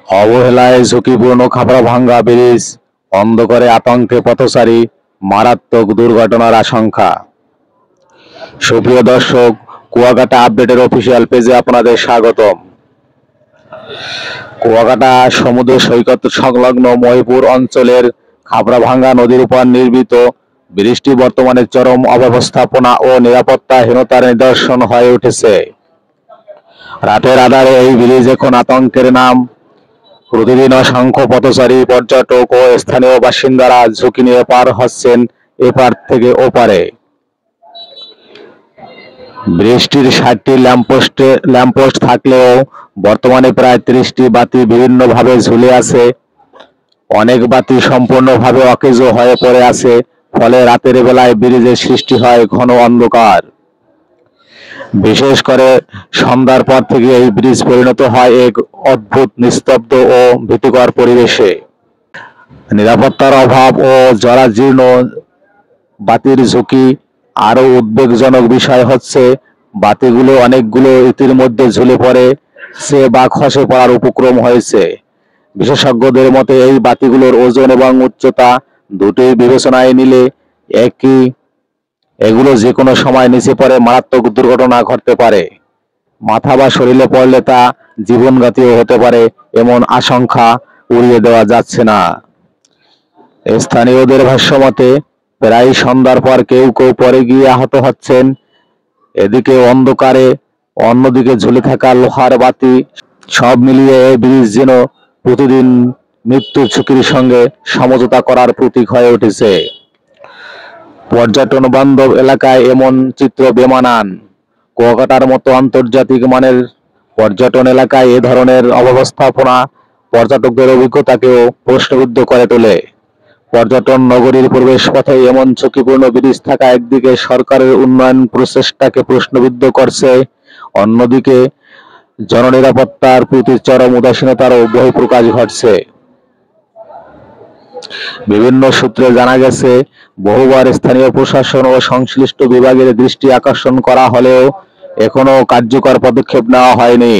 অবহেলায় ঝুঁকিপূর্ণ খাপড়াভাঙ্গা ব্রিজ, অন্ধকারে আতঙ্কে পথচারী, মারাত্মক দুর্ঘটনার আশঙ্কা। সুপ্রিয় দর্শক, কুয়াকাটা আপডেটের অফিসিয়াল পেজে আপনাদের স্বাগতম। কুয়াকাটা সমুদ্র সৈকত সংলগ্ন মহিপুর অঞ্চলের খাপড়াভাঙ্গা নদীর উপর নির্মিত ব্রিজটি বর্তমানে চরম অব্যবস্থাপনা ও নিরাপত্তাহীনতার নিদর্শন হয়ে উঠেছে। রাতের আঁধারে এই ব্রিজ এখন আতঙ্কের নাম। প্রতিদিন অসংখ্য পথচারী, পর্যটক ও স্থানীয় বাসিন্দারা ঝুঁকি নিয়ে পার হচ্ছেন এপার থেকে ওপারে। ব্রিজটির ৬০টি ল্যাম্পপোস্ট থাকলেও বর্তমানে প্রায় ৩০টি বাতি বিভিন্নভাবে ঝুলে আছে। অনেক বাতি সম্পূর্ণভাবে অকেজো হয়ে পড়ে আছে, ফলে রাতের বেলায় ব্রিজের সৃষ্টি হয় ঘন অন্ধকার। বিশেষ করে সন্ধ্যার পর থেকে এই ব্রিজ পরিণত হয় এক অদ্ভুত, নিস্তব্ধ ও ভীতিকর পরিবেশে। নিরাপত্তার অভাব ও জরাজীর্ণ বাতির ঝুঁকি। আরও উদ্বেগজনক বিষয় হচ্ছে, বাতিগুলো অনেকগুলো ইতিমধ্যে ঝুলে পড়েছে বা খসে পড়ার উপক্রম হয়েছে। বিশেষজ্ঞদের মতে এই বাতিগুলোর ওজন এবং উচ্চতা দুটোই বিবেচনায় নিলে এগুলো যে কোনো সময় নিচে পড়ে মারাত্মক দুর্ঘটনা ঘটতে পারে। মাথা বা শরীরে পড়লে তা জীবনঘাতীও হতে পারে, এমন আশঙ্কা উড়িয়ে দেওয়া যাচ্ছে না। স্থানীয়দের ভাষ্যমতে, প্রায় সন্ধ্যার পর কেউ কেউ পড়ে গিয়ে আহত হচ্ছেন। এদিকে অন্ধকারে, অন্যদিকে ঝুলে থাকা লোহার বাতি, সব মিলিয়ে এই ব্রিজ যেন প্রতিদিন মৃত্যুর ঝুঁকির সঙ্গে সমঝোতা করার প্রতীক হয়ে উঠেছে। পর্যটন বান্ধব এলাকায় এমন চিত্র বেমানান। কুয়াকাটার মতো আন্তর্জাতিক মানের পর্যটন এলাকায় এ ধরনের অব্যবস্থাপনা পর্যটকদের অভিজ্ঞতাকেও প্রশ্নবিদ্ধ করে তোলে। পর্যটন নগরীর প্রবেশপথে এমন ঝুঁকিপূর্ণ ব্রিজ থাকা একদিকে সরকারের উন্নয়ন প্রচেষ্টাকে প্রশ্নবিদ্ধ করছে, অন্যদিকে জননিরাপত্তার প্রতি চরম উদাসীনতারও বহিঃপ্রকাশ ঘটছে। বিভিন্ন সূত্রে জানা গেছে, বহুবার স্থানীয় প্রশাসন ও সংশ্লিষ্ট বিভাগের দৃষ্টি আকর্ষণ করা হলেও এখনো কার্যকর পদক্ষেপ নেওয়া হয়নি।